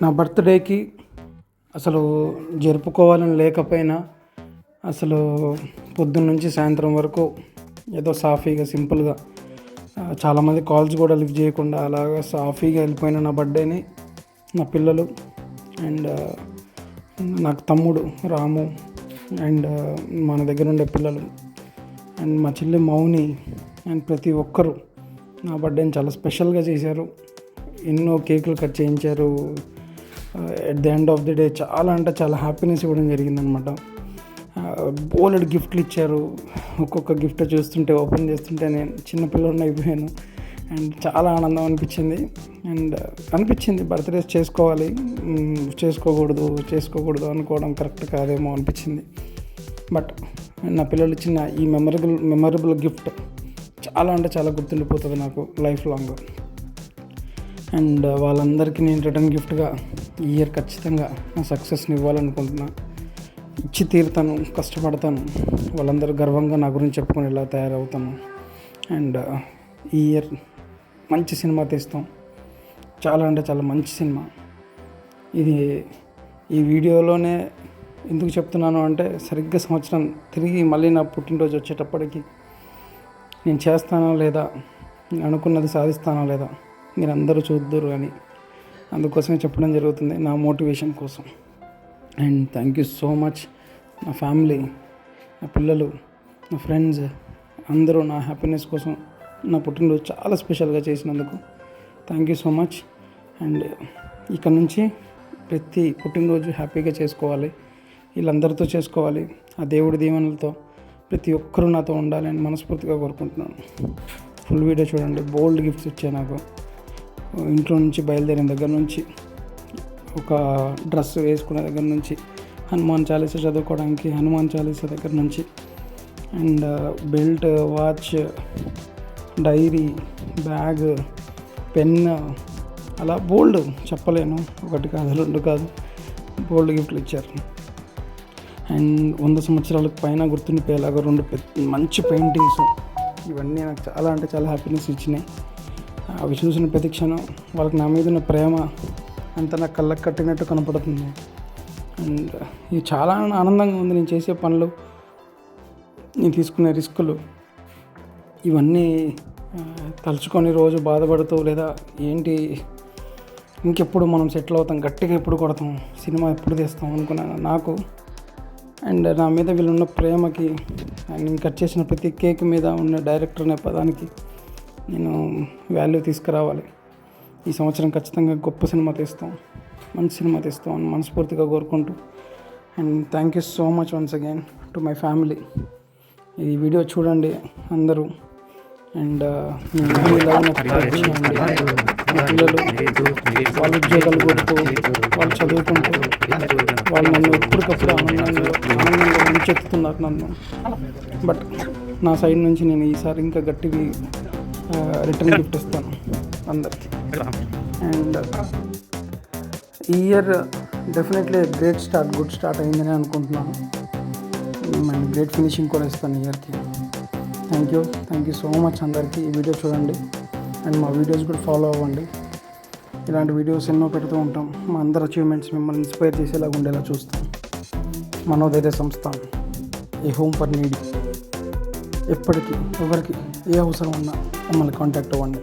నా బర్త్డేకి అసలు జరుపుకోవాలని లేకపోయినా అసలు పొద్దున్న నుంచి సాయంత్రం వరకు ఏదో సాఫీగా సింపుల్గా చాలామంది కాల్స్ కూడా లిఫ్ట్ చేయకుండా అలాగా సాఫీగా వెళ్ళిపోయిన నా బర్త్డేని నా పిల్లలు అండ్ నాకు తమ్ముడు రాము అండ్ మన దగ్గర ఉండే పిల్లలు అండ్ మా చెల్లి మౌని అండ్ ప్రతి ఒక్కరూ నా బర్త్డేని చాలా స్పెషల్గా చేశారు. ఎన్నో కేకులు కట్ చేయించారు. At the end of the day చాలా అంటే చాలా హ్యాపీనెస్ ఇవ్వడం జరిగిందనమాట. బోలెడు గిఫ్ట్లు ఇచ్చారు. ఒక్కొక్క గిఫ్ట్ చూస్తుంటే ఓపెన్ చేస్తుంటే నేను చిన్నపిల్లని అయిపోయాను. అండ్ చాలా ఆనందం అనిపించింది బర్త్డేస్ చేసుకోకూడదు అనుకోవడం కరెక్ట్ కాదేమో అనిపించింది. బట్ నా పిల్లలు ఇచ్చిన ఈ మెమరబుల్ గిఫ్ట్ చాలా అంటే చాలా గుర్తుండిపోతుంది నాకు లైఫ్ లాంగ్. అండ్ వాళ్ళందరికీ నేను రిటర్న్ గిఫ్ట్గా ఈ ఇయర్ ఖచ్చితంగా నా సక్సెస్ని ఇవ్వాలనుకుంటున్నా. ఇచ్చి తీరుతాను, కష్టపడతాను. వాళ్ళందరూ గర్వంగా నా గురించి చెప్పుకునేలా తయారవుతాను. అండ్ ఈ ఇయర్ మంచి సినిమా తీస్తాం. చాలా అంటే చాలా మంచి సినిమా. ఇది ఈ వీడియోలోనే ఎందుకు చెప్తున్నాను అంటే సరిగ్గా సంవత్సరం తిరిగి మళ్ళీ నా పుట్టినరోజు వచ్చేటప్పటికి నేను చేస్తానో లేదా, అనుకున్నది సాధిస్తానో లేదా మీరందరూ చూద్దరు అని అందుకోసమే చెప్పడం జరుగుతుంది, నా మోటివేషన్ కోసం. And thank you so much. నా ఫ్యామిలీ, నా పిల్లలు, నా ఫ్రెండ్స్ అందరూ నా హ్యాపీనెస్ కోసం నా పుట్టినరోజు చాలా స్పెషల్గా చేసినందుకు thank you so much. And ఇక్కడ నుంచి ప్రతి పుట్టినరోజు హ్యాపీగా చేసుకోవాలి, వీళ్ళందరితో చేసుకోవాలి. ఆ దేవుడి దీవెనలతో ప్రతి ఒక్కరూ నాతో ఉండాలి అని మనస్ఫూర్తిగా కోరుకుంటున్నాను. ఫుల్ వీడియో చూడండి. బోల్డ్ గిఫ్ట్స్ వచ్చాయి నాకు. ఇంట్లో నుంచి బయలుదేరిన దగ్గర నుంచి, ఒక డ్రెస్ వేసుకునే దగ్గర నుంచి, హనుమాన్ చాలీసా చదువుకోవడానికి హనుమాన్ చాలీసా దగ్గర నుంచి, and belt, watch, diary, bag, pen, అలా బోల్డ్ చెప్పలేను. ఒకటి కాదు, రెండు కాదు, బోల్డ్ గిఫ్ట్లు ఇచ్చారు. అండ్ 100 సంవత్సరాలకు పైన గుర్తుండిపోయేలాగా 2 మంచి పెయింటింగ్స్, ఇవన్నీ నాకు చాలా అంటే చాలా హ్యాపీనెస్ ఇచ్చినాయి. అవి చూసిన ప్రతి క్షణం వాళ్ళకి నా మీద ఉన్న ప్రేమ అంతా నాకు కళ్ళకు కట్టినట్టు కనపడుతుంది. అండ్ ఇది చాలా ఆనందంగా ఉంది. నేను చేసే పనులు, నేను తీసుకునే రిస్కులు, ఇవన్నీ తలుచుకొని రోజు బాధపడుతూ లేదా ఏంటి ఇంకెప్పుడు మనం సెటిల్ అవుతాం, గట్టిగా ఎప్పుడు కొడతాం, సినిమా ఎప్పుడు తీస్తాం అనుకున్నాను నాకు. అండ్ నా మీద వీళ్ళున్న ప్రేమకి, అండ్ నేను కట్ చేసిన ప్రతి కేక్ మీద ఉన్న డైరెక్టర్ అనే పదానికి నేను వాల్యూ తీసుకురావాలి. ఈ సంవత్సరం ఖచ్చితంగా గొప్ప సినిమా తీస్తాం, మంచి సినిమా తీస్తాం అని మనస్ఫూర్తిగా కోరుకుంటూ. And thank you so much once again to my family. ఈ వీడియో చూడండి అందరూ. అండ్ పిల్లలు వాళ్ళ ఉద్యోగాలు కొడుతూ, వాళ్ళు చదువుకుంటూ, వాళ్ళు నన్ను ఎప్పటికప్పుడు ఆనందంగా ముంచెత్తుతున్నారు నన్ను. బట్ నా సైడ్ నుంచి నేను ఈసారి ఇంకా గట్టిగా రిటర్న్ గిఫ్ట్ ఇస్తాను అందరికీ. అండ్ ఈ ఇయర్ డెఫినెట్లీ గుడ్ స్టార్ట్ అయిందని అనుకుంటున్నాను. అండ్ గ్రేట్ ఫినిషింగ్ కూడా ఇస్తాను ఈ ఇయర్కి. థ్యాంక్ యూ సో మచ్ అందరికీ. ఈ వీడియో చూడండి అండ్ మా వీడియోస్ కూడా ఫాలో అవ్వండి. ఇలాంటి వీడియోస్ ఎన్నో పెడుతూ ఉంటాం. మా అందరి అచీవ్మెంట్స్ మిమ్మల్ని ఇన్స్పైర్ చేసేలాగా ఉండేలా చూస్తాం. మనోధైర్య సంస్థ, ఏ హోమ్ ఫర్ నీడీ. ఎప్పటికీ ఎవరికి ఏ అవసరం ఉన్నా మమ్మల్ని కాంటాక్ట్ అవ్వండి.